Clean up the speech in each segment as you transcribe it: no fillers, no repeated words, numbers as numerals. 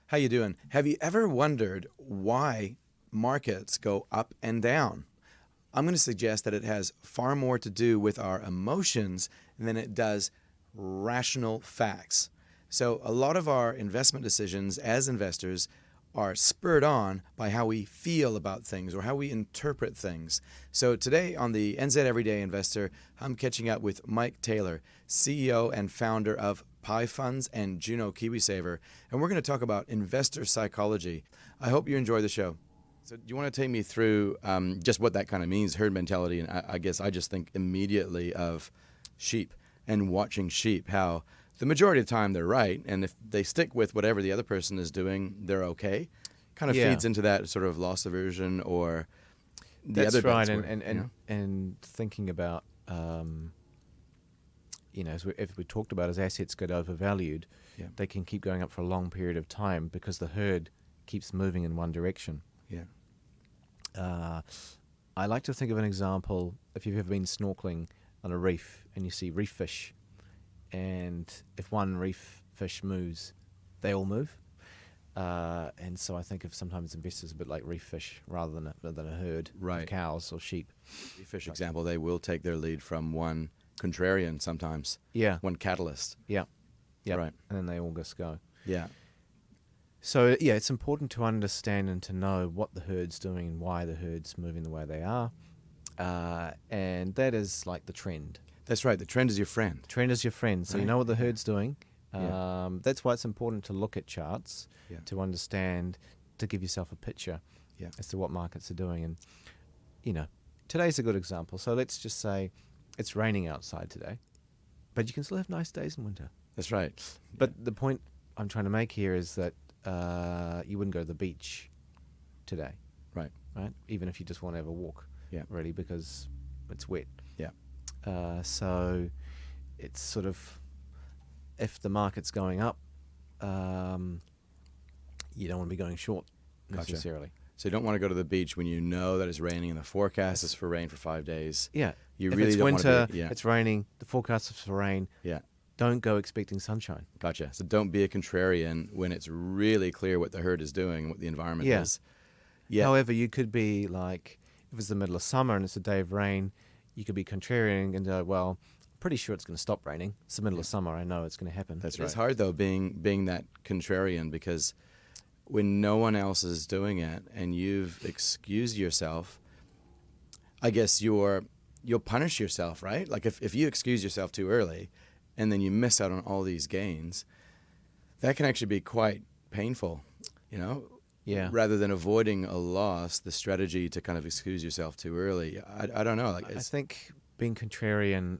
How you doing? Have you ever wondered why markets go up and down? I'm going to suggest that it has far more to do with our emotions than it does rational facts. So a lot of our investment decisions as investors are spurred on by how we feel about things or how we interpret things. So today on the NZ Everyday Investor, I'm catching up with Mike Taylor, CEO and founder of Pi Funds and Juno Kiwisaver, and we're going to talk about investor psychology. I hope you enjoy the show. So do you want to take me through just what that kind of means, herd mentality? And I guess I just think immediately of sheep and watching sheep, how the majority of the time they're right. And if they stick with whatever the other person is doing, they're okay. Kind of feeds into that sort of loss aversion or the That's other right. bets And thinking about, if we talked about as assets get overvalued, they can keep going up for a long period of time because the herd keeps moving in one direction. Yeah. I like to think of an example, if you've ever been snorkeling on a reef and you see reef fish, and if one reef fish moves, they all move. And so I think of sometimes investors a bit like reef fish rather than a herd of cows or sheep. Reef fish example, they will take their lead from one contrarian sometimes. Yeah. One catalyst. Yeah. Right. And then they all just go. Yeah. So, it's important to understand and to know what the herd's doing and why the herd's moving the way they are. And that is like the trend. That's right. The trend is your friend. Trend is your friend. So you know what the herd's doing. Yeah. That's why it's important to look at charts to understand, to give yourself a picture as to what markets are doing. And, today's a good example. So let's just say it's raining outside today, but you can still have nice days in winter. That's right. But the point I'm trying to make here is that you wouldn't go to the beach today. Right. Even if you just want to have a walk. Yeah. Really, because it's wet. Yeah. So it's sort of, if the market's going up, you don't want to be going short necessarily. So you don't want to go to the beach when you know that it's raining and the forecast is for rain for 5 days. Yeah. You if really it's don't winter, want to be, it's raining, the forecast is for rain. Yeah. Don't go expecting sunshine. Gotcha. So don't be a contrarian when it's really clear what the herd is doing and what the environment is. Yeah. However, you could be like, if it's the middle of summer and it's a day of rain, you could be contrarian and go, well, I'm pretty sure it's going to stop raining. It's the middle of summer. I know it's going to happen. That's right. It's hard, though, being that contrarian, because when no one else is doing it and you've excused yourself, I guess you'll punish yourself, right? Like if you excuse yourself too early and then you miss out on all these gains, that can actually be quite painful, Yeah. Rather than avoiding a loss, the strategy to kind of excuse yourself too early, I don't know. I think being contrarian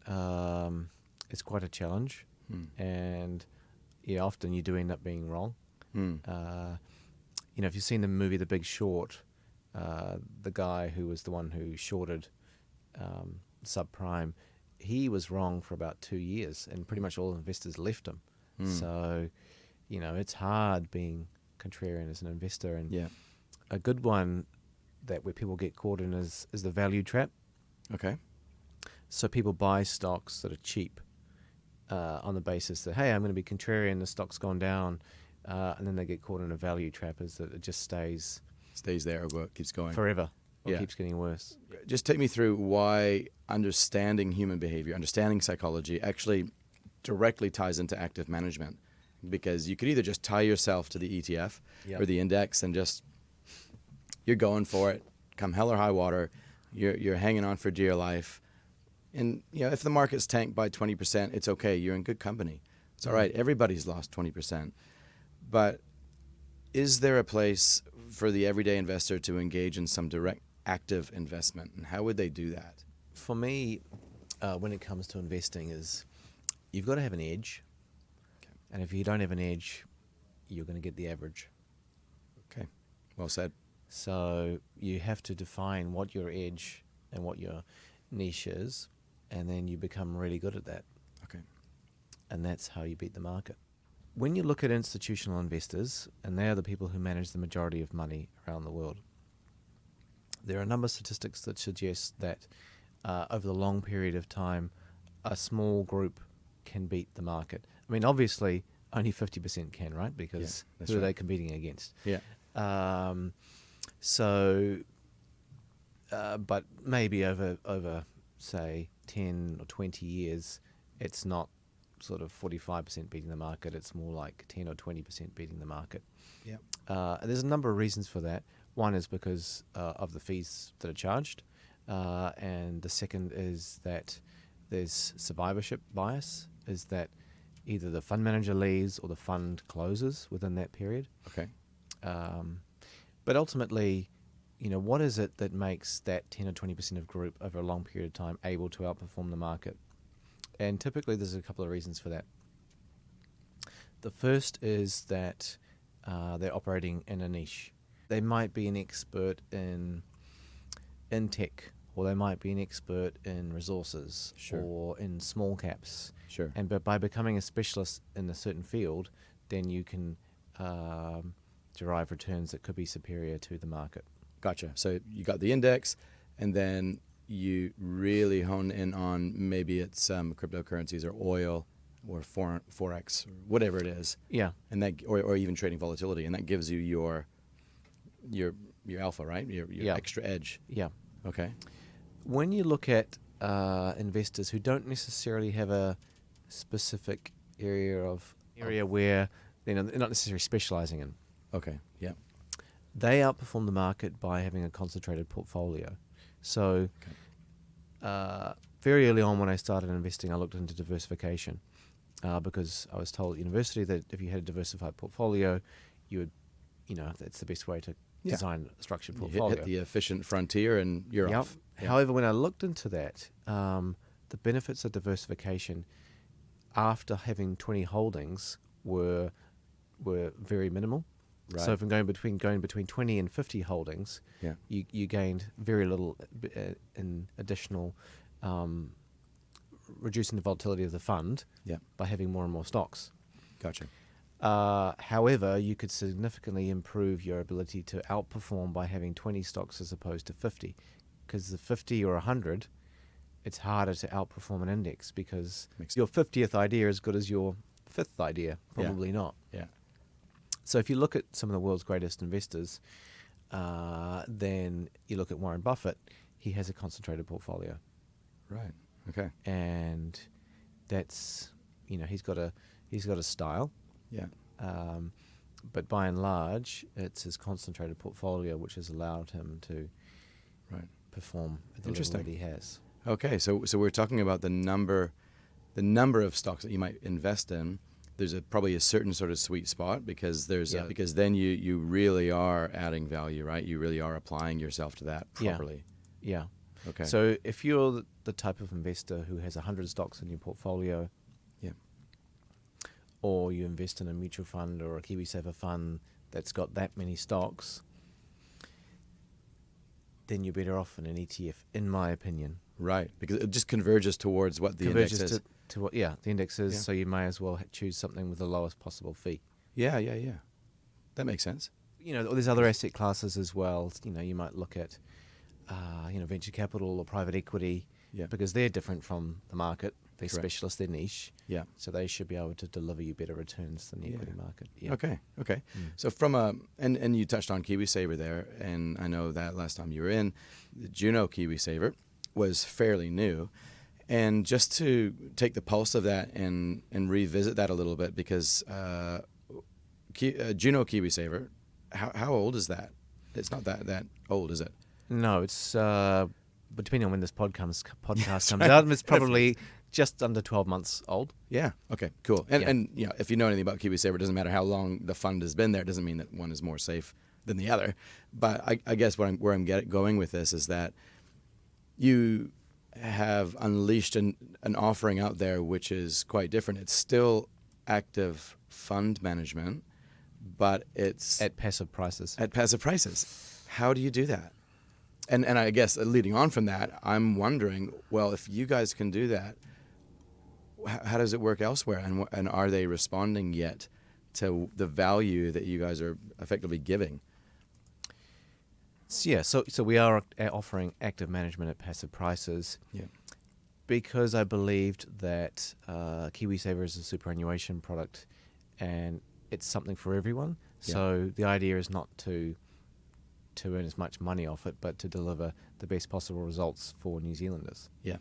is quite a challenge. And often you do end up being wrong. If you've seen the movie The Big Short, the guy who was the one who shorted subprime, he was wrong for about 2 years, and pretty much all investors left him. So, it's hard being contrarian as an investor. And a good one where people get caught in is the value trap. Okay. So people buy stocks that are cheap on the basis that, hey, I'm going to be contrarian, the stock's gone down, and then they get caught in a value trap, is that it just stays there or keeps going forever, or keeps getting worse. Just take me through why understanding human behavior, understanding psychology actually directly ties into active management. Because you could either just tie yourself to the ETF or the index and just, you're going for it, come hell or high water, you're hanging on for dear life. And, if the market's tanked by 20%, it's okay. You're in good company. It's all right. Everybody's lost 20%. But is there a place for the everyday investor to engage in some direct active investment? And how would they do that? For me, when it comes to investing, is you've got to have an edge. And if you don't have an edge, you're going to get the average. Okay. Well said. So you have to define what your edge and what your niche is, and then you become really good at that. Okay. And that's how you beat the market. When you look at institutional investors, and they are the people who manage the majority of money around the world, there are a number of statistics that suggest that over the long period of time, a small group can beat the market. I mean, obviously, only 50% can, right? Because that's who are right. they competing against? Yeah. So, but maybe over say 10 or 20 years, it's not sort of 45% beating the market. It's more like 10 or 20% beating the market. Yeah. And there's a number of reasons for that. One is because of the fees that are charged, and the second is that there's survivorship bias. Is that either the fund manager leaves or the fund closes within that period. Okay. But ultimately, what is it that makes that 10 or 20% of group over a long period of time able to outperform the market? And typically there's a couple of reasons for that. The first is that they're operating in a niche. They might be an expert in tech, or they might be an expert in resources, Sure. or in small caps. Sure. But by becoming a specialist in a certain field, then you can derive returns that could be superior to the market. Gotcha. So you got the index, and then you really hone in on maybe it's cryptocurrencies or oil or forex or whatever it is. Yeah. And that, or even trading volatility, and that gives you your alpha, right? Your extra edge. Yeah. Okay. When you look at investors who don't necessarily have a specific area where they're not necessarily specializing in, Okay. Yeah. they outperform the market by having a concentrated portfolio. So very early on when I started investing, I looked into diversification because I was told at university that if you had a diversified portfolio, you would, that's the best way to design a structured You portfolio. hit the efficient frontier, and you're Yep. off. Yeah. However, when I looked into that, the benefits of diversification after having 20 holdings were very minimal. Right. So from going between 20 and 50 holdings, Yeah. you gained very little in additional reducing the volatility of the fund Yeah. by having more and more stocks. Gotcha. However, you could significantly improve your ability to outperform by having 20 stocks as opposed to 50. Because the 50 or 100, it's harder to outperform an index because your 50th idea is as good as your 5th idea. Probably not. Yeah. So if you look at some of the world's greatest investors, then you look at Warren Buffett, he has a concentrated portfolio. Right. Okay. And that's, he's got a style. Yeah. But by and large, it's his concentrated portfolio which has allowed him to perform at the level that he has. Okay, so we're talking about the number of stocks that you might invest in. There's probably a certain sort of sweet spot because because then you really are adding value, right? You really are applying yourself to that properly. Yeah. Okay. So if you're the type of investor who has 100 stocks in your portfolio, or you invest in a mutual fund or a Kiwisaver fund that's got that many stocks, then you're better off in an ETF, in my opinion. Right, because it just converges towards what the index is. To what the index is, so you may as well choose something with the lowest possible fee. Yeah. That makes sense. There's other asset classes as well. You might look at, venture capital or private equity, because they're different from the market. They're specialists, they're niche. Yeah. So they should be able to deliver you better returns than the equity market. Yeah. Okay. So and you touched on Kiwisaver there, and I know that last time you were in, the Juno Kiwisaver was fairly new. And just to take the pulse of that and revisit that a little bit, because Juno Kiwisaver, how old is that? It's not that old, is it? No, it's depending on when this podcast comes out, it's probably just under 12 months old. Yeah. Okay. Cool. And if you know anything about Kiwisaver, it doesn't matter how long the fund has been there. It doesn't mean that one is more safe than the other. But I guess where I'm going with this is that you have unleashed an offering out there which is quite different. It's still active fund management, but it's at passive prices. How do you do that? And I guess leading on from that, I'm wondering, well, if you guys can do that, how does it work elsewhere? And are they responding yet to the value that you guys are effectively giving? So we are offering active management at passive prices. Yeah. Because I believed that Kiwisaver as a superannuation product and it's something for everyone. Yeah. So the idea is not to earn as much money off it, but to deliver the best possible results for New Zealanders. Yeah.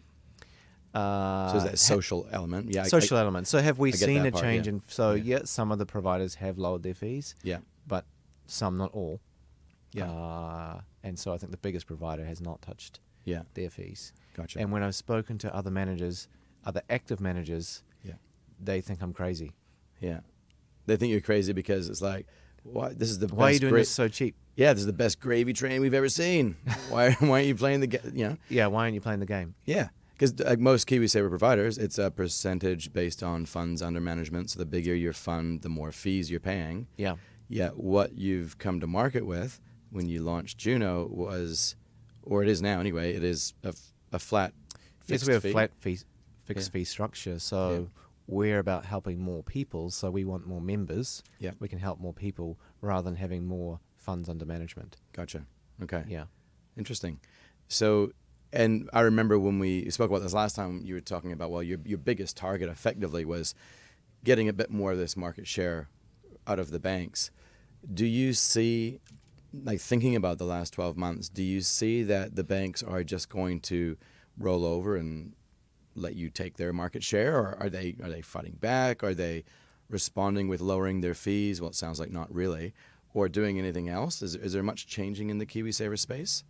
So is that social element? Yeah. Social element. So have we get seen that a part, change yeah. in? So Yeah. some of the providers have lowered their fees, Yeah. but some, not all. Yeah. And so I think the biggest provider has not touched Yeah. their fees. Gotcha. And when I've spoken to other managers, other active managers, Yeah. they think I'm crazy. Yeah. They think you're crazy because it's like, what? This is the Why are you best doing this so cheap? Yeah, this is the best gravy train we've ever seen. Why aren't you playing Yeah, why aren't you playing the game? Yeah, because most Kiwisaver providers, it's a percentage based on funds under management. So the bigger your fund, the more fees you're paying. Yeah. Yet what you've come to market with when you launched Juno was, or it is now anyway, it is a flat fixed Yes, we have fee. flat fixed Yeah. fee structure. So we're about helping more people. So we want more members. Yeah. We can help more people rather than having more funds under management. Gotcha. Okay. Yeah. Interesting. So, and I remember when we spoke about this last time, you were talking about, well, your biggest target effectively was getting a bit more of this market share out of the banks. Do you see, like thinking about the last 12 months, do you see that the banks are just going to roll over and let you take their market share, or are they fighting back? Are they responding with lowering their fees? Well, it sounds like not really. Or doing anything else? Is there much changing in the Kiwisaver space?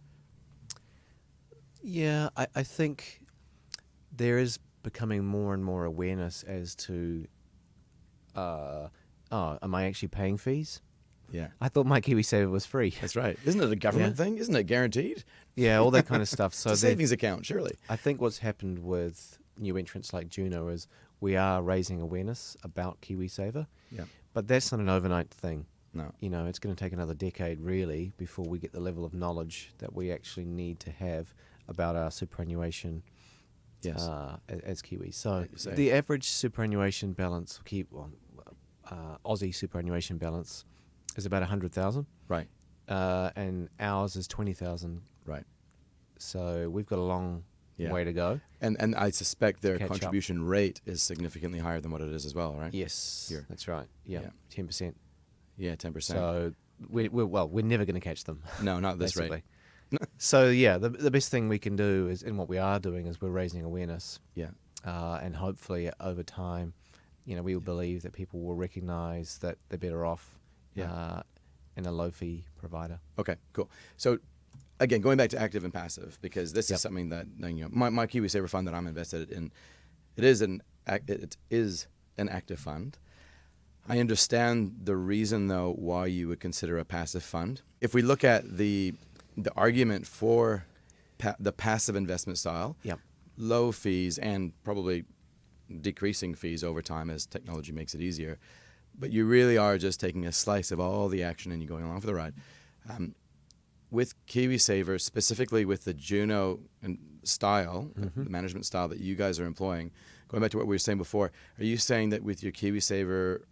Yeah, I think there is becoming more and more awareness as to, am I actually paying fees? Yeah. I thought my Kiwisaver was free. That's right. Isn't it a government thing? Isn't it guaranteed? Yeah, all that kind of stuff. So It's a savings account, surely. I think what's happened with new entrants like Juno is we are raising awareness about Kiwisaver, Yeah. but that's not an overnight thing. No. You know, it's going to take another decade really before we get the level of knowledge that we actually need to have about our superannuation Yes. as Kiwis. So Like you say. the average superannuation balance, Aussie superannuation balance, is about 100,000, Right. and ours is 20,000. Right. So we've got a long Yeah. way to go. And I suspect their Catch up. contribution rate is significantly higher than what it is as well, right? Yes, Here. that's right. Yeah, Yeah. 10%. Yeah, 10%. So we're never going to catch them. No, not at this rate. basically. So yeah, the best thing we can do is, and what we are doing is we're raising awareness, Yeah. and hopefully over time, we will believe that people will recognise that they're better off in a low fee provider. Okay, cool. So again, going back to active and passive, because this Yep. is something that my Kiwisaver fund that I'm invested in, it is an active fund. I understand the reason though why you would consider a passive fund. If we look at the argument for the passive investment style, Yep. low fees and probably decreasing fees over time as technology makes it easier, but you really are just taking a slice of all the action and you're going along for the ride. With Kiwisaver, specifically with the Juno style, the management style that you guys are employing, going back to what we were saying before, are you saying that with your Kiwisaver,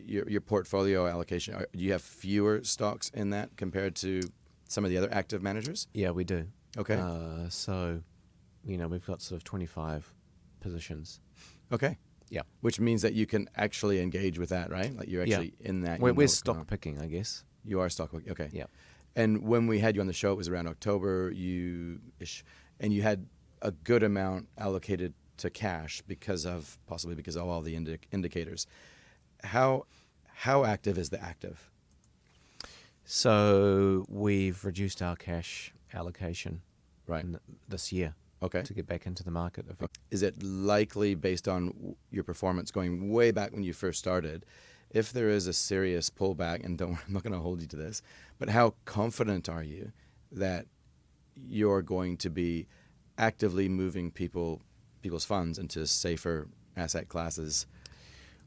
your portfolio allocation, do you have fewer stocks in that compared to some of the other active managers? Yeah, we do. Okay. So, we've got sort of 25 positions. Okay. Yeah. Which means that you can actually engage with that, right? Like you're actually in that. We're you know what's going stock on. picking, I guess. You are stock picking. Okay. Yeah. And when we had you on the show, it was around October, and you had a good amount allocated to cash possibly because of all the indicators. How active is the active? So we've reduced our cash allocation Right. this year Okay. to get back into the market. Is it likely, based on your performance going way back when you first started, if there is a serious pullback, and I'm not going to hold you to this, but how confident are you that you're going to be actively moving people's funds into safer asset classes?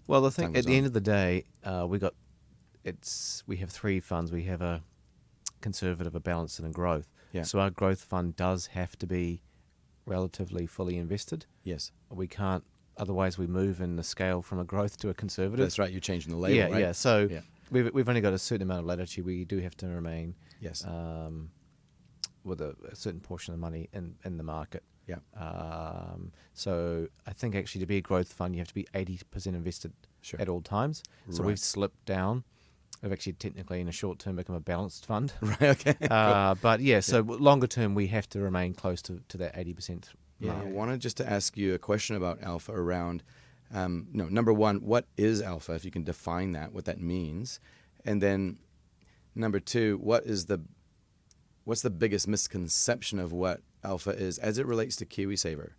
Well, the thing Time at goes the on. end of the day, we have three funds. We have a conservative, a balanced, and a growth. Yeah. So our growth fund does have to be relatively fully invested. Yes. We can't, otherwise we move in the scale from a growth to a conservative. That's right. You're changing the label, right? Yeah. So Yeah. we've only got a certain amount of latitude. We do have to remain Yes. with a certain portion of the money in the market. Yeah. So I think actually to be a growth fund, you have to be 80% invested Sure. at all times. So Right. we've slipped down. We've actually technically in a short term become a balanced fund. Right. Okay. Cool. But yeah, so longer term we have to remain close to that 80% Yeah, mark. I wanted just to ask you a question about alpha around, number one, what is alpha? If you can define that, what that means, and then number two, what's the biggest misconception of what alpha is as it relates to Kiwisaver?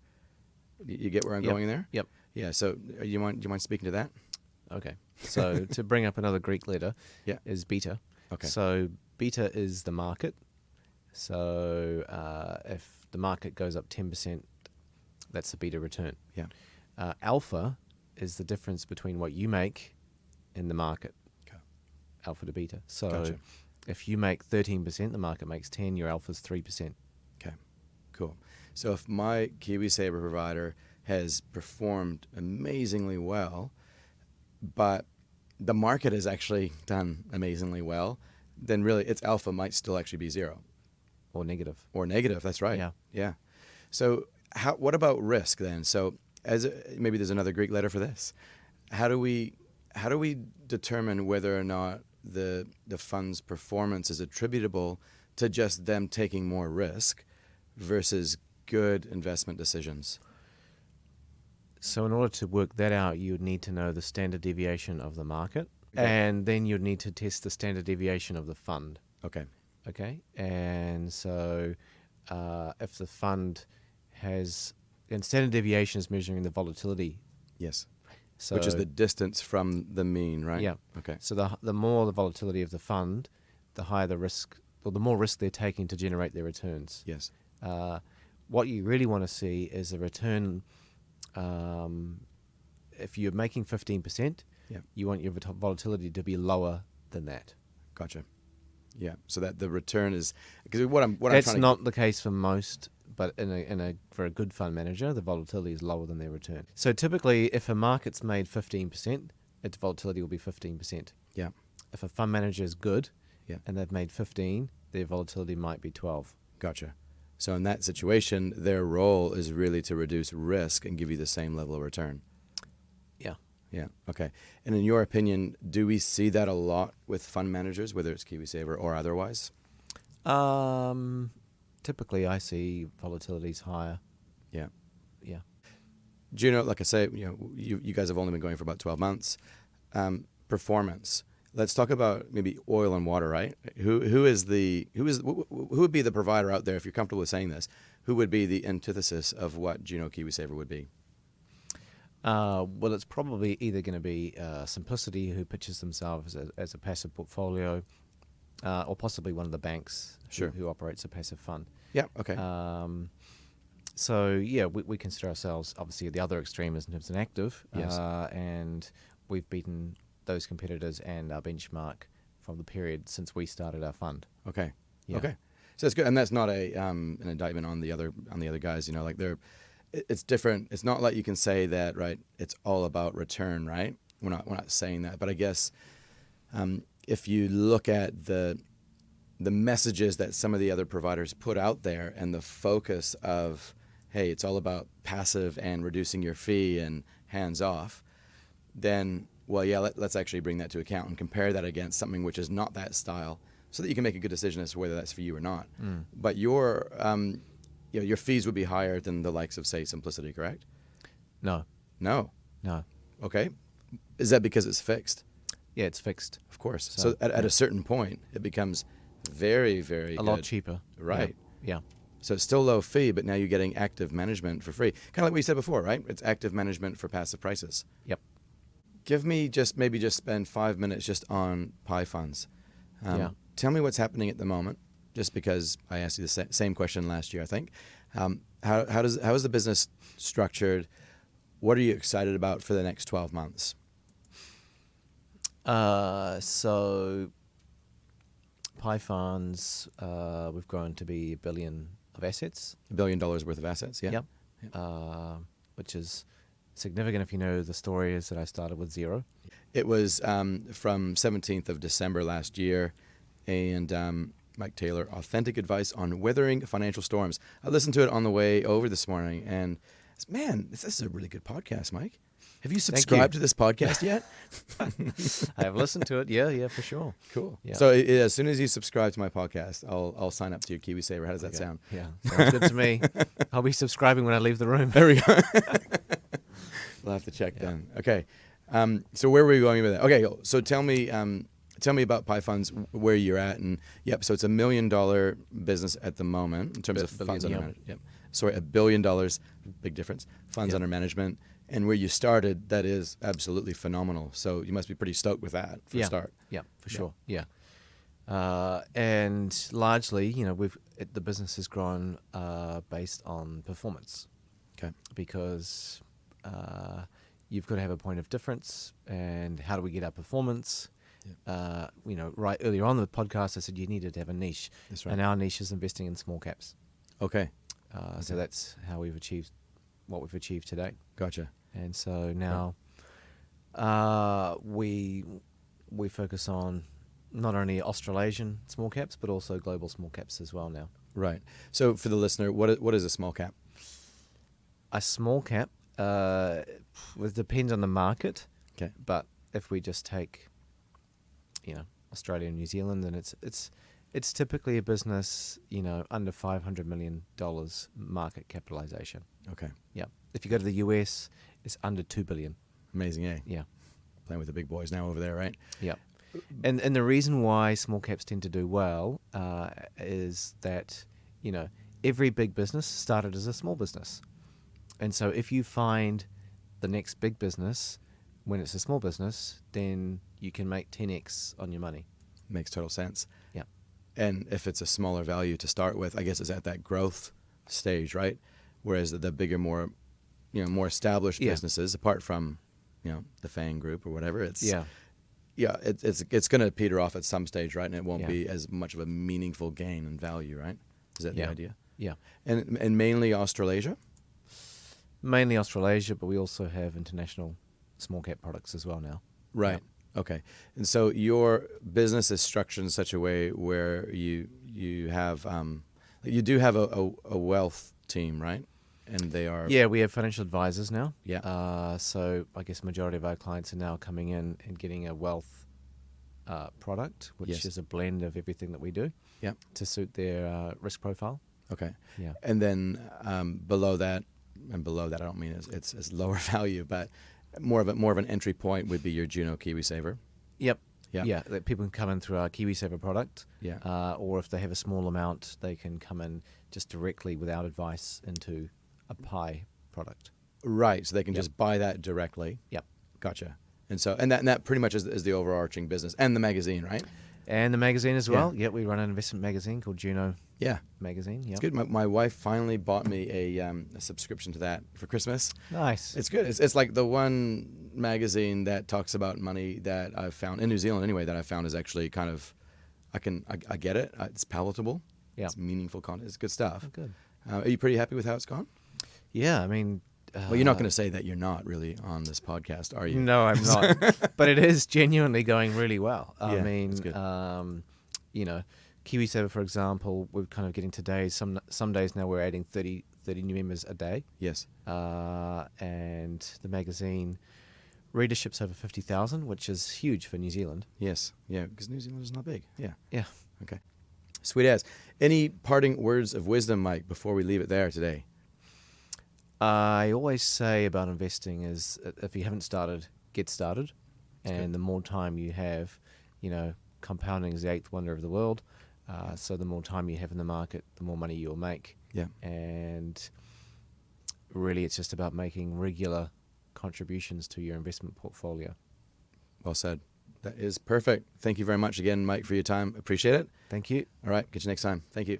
You get where I'm Yep. going there? Yep. Yeah. So do you mind speaking to that? Okay. So to bring up another Greek letter Yeah. is beta. Okay. So beta is the market. So if the market goes up 10%, that's the beta return. Yeah. Alpha is the difference between what you make in the market. Okay. Alpha to beta. So Gotcha. if you make 13%, the market makes 10, your alpha's 3%. Okay. Cool. So if my Kiwisaver provider has performed amazingly well, but the market has actually done amazingly well, then really its alpha might still actually be zero. Or negative. Or negative, that's right. Yeah. Yeah. So what about risk then? So maybe there's another Greek letter for this. How do we determine whether or not the fund's performance is attributable to just them taking more risk versus good investment decisions? So in order to work that out, you would need to know the standard deviation of the market, Okay. and then you'd need to test the standard deviation of the fund. Okay. Okay, and so if the fund has, and standard deviation is measuring the volatility. Yes. So, Which is the distance from the mean, right? Yeah. Okay. So the more the volatility of the fund, the higher the risk, or the more risk they're taking to generate their returns. Yes. What you really want to see is a return. If you're making 15%, Yeah. you want your volatility to be lower than that. Gotcha. Yeah. So that the return is, because what I'm That's trying to not the case for most, but for a good fund manager, the volatility is lower than their return. So typically, if a market's made 15%, its volatility will be 15%. Yeah. If a fund manager is good, Yeah. and they've made 15, their volatility might be 12. Gotcha. So in that situation, their role is really to reduce risk and give you the same level of return. Yeah. Yeah. Okay. And in your opinion, do we see that a lot with fund managers, whether it's Kiwisaver or otherwise? Typically, I see volatility's higher. Yeah. Yeah. Juno, like I say, you guys have only been going for about 12 months. Performance. Let's talk about maybe oil and water, right? Who would be the provider out there, if you're comfortable with saying this, who would be the antithesis of what Juno Kiwisaver would be? Well, it's probably either going to be Simplicity, who pitches themselves as a passive portfolio, or possibly one of the banks who operates a passive fund. Yeah. Okay. So yeah, we consider ourselves obviously at the other extreme in terms of an active, Yes. And we've beaten those competitors and our benchmark from the period since we started our fund. Okay. Yeah. Okay. So that's good, and that's not an indictment on the other guys. It's different. It's not like you can say that, right? It's all about return, right? We're not saying that, but I guess if you look at the messages that some of the other providers put out there and the focus of, hey, it's all about passive and reducing your fee and hands off, then, well, yeah, let's actually bring that to account and compare that against something which is not that style, so that you can make a good decision as to whether that's for you or not. But your fees would be higher than the likes of, say, Simplicity, correct? No. Okay. Is that because it's fixed? Yeah, it's fixed. Of course. So at a certain point, it becomes very, very A lot cheaper. Right. Yeah. So it's still low fee, but now you're getting active management for free. Kind of like we said before, right? It's active management for passive prices. Yep. Give me maybe spend 5 minutes just on Pi funds. Tell me what's happening at the moment, just because I asked you the same question last year, I think. How is the business structured? What are you excited about for the next 12 months? So Pi funds, we've grown to be $1 billion of assets. $1 billion worth of assets, yeah. Yep. Which is significant if you know the story is that I started with zero. It was from 17th of December last year, and Mike Taylor, authentic advice on weathering financial storms. I listened to it on the way over this morning, and man, this is a really good podcast, Mike. Have you subscribed to this podcast yet? I have listened to it. Yeah, for sure. Cool. Yeah. So as soon as you subscribe to my podcast, I'll sign up to your Kiwisaver. How does that sound? Yeah, sounds good to me. I'll be subscribing when I leave the room. There we go. We'll have to check then. Okay. So where were we going with that? Okay. So tell me about Pi Funds, where you're at, and so it's $1 million business at the moment in terms of funds under management. Yep. Sorry, $1 billion, big difference. Funds under management, and where you started, that is absolutely phenomenal. So you must be pretty stoked with that for a start. Yeah, for sure. Yeah. And largely, the business has grown based on performance. Okay. Because you've got to have a point of difference, and how do we get our performance? Right earlier on in the podcast, I said you needed to have a niche. That's right. And our niche is investing in small caps. Okay. So that's how we've achieved what we've achieved today. Gotcha. And so now we focus on not only Australasian small caps, but also global small caps as well now. Right. So for the listener, what is a small cap? A small cap, it depends on the market. Okay. But if we just take, Australia and New Zealand, then it's typically a business, under $500 million market capitalization. Okay. Yeah. If you go to the US, it's under $2 billion. Amazing, eh? Yeah. Playing with the big boys now over there, right? Yeah. And the reason why small caps tend to do well is that, every big business started as a small business. And so if you find the next big business when it's a small business, then you can make 10x on your money. Makes total sense. Yeah. And if it's a smaller value to start with, I guess it's at that growth stage, right? Whereas the bigger, more established businesses, apart from, the FANG group or whatever, it's going to peter off at some stage, right? And it won't be as much of a meaningful gain in value, right? Is that the idea? Yeah. And mainly Australasia? Mainly Australasia, but we also have international small cap products as well now. Right. Yep. Okay. And so your business is structured in such a way where you have you do have a wealth team, right? And they are we have financial advisors now. Yeah. So I guess the majority of our clients are now coming in and getting a wealth product, which is a blend of everything that we do. Yeah. To suit their risk profile. Okay. Yeah. And then below that, I don't mean it's lower value, but more of an entry point would be your Juno Kiwisaver. Yep. Yeah. Yeah. That people can come in through our Kiwisaver product. Yeah. Or if they have a small amount, they can come in just directly without advice into a Pi product. Right. So they can just buy that directly. Yep. Gotcha. And so and that pretty much is the overarching business and the magazine, right? And the magazine as well. Yeah, we run an investment magazine called Juno. Yeah. Magazine. Yeah. It's good. My wife finally bought me a subscription to that for Christmas. Nice. It's good. It's like the one magazine that talks about money that I've found in New Zealand anyway that I found is actually kind of I get it. It's palatable. Yeah. It's meaningful content. It's good stuff. Oh, good. Are you pretty happy with how it's gone? Yeah, I mean... well, you're not going to say that you're not really on this podcast, are you? No, I'm not. But it is genuinely going really well. I Yeah, mean, that's good. Kiwisaver, for example, we're kind of getting today. Some days now we're adding 30 new members a day. Yes. And the magazine readership's over 50,000, which is huge for New Zealand. Yes. Yeah, because New Zealand is not big. Yeah. Yeah. Okay. Sweet as. Any parting words of wisdom, Mike, before we leave it there today? I always say about investing is if you haven't started, get started. That's And good. the more time you have, compounding is the eighth wonder of the world. So the more time you have in the market, the more money you'll make. Yeah. And really it's just about making regular contributions to your investment portfolio. Well said. That is perfect. Thank you very much again, Mike, for your time. Appreciate it. Thank you. All right. Catch you next time. Thank you.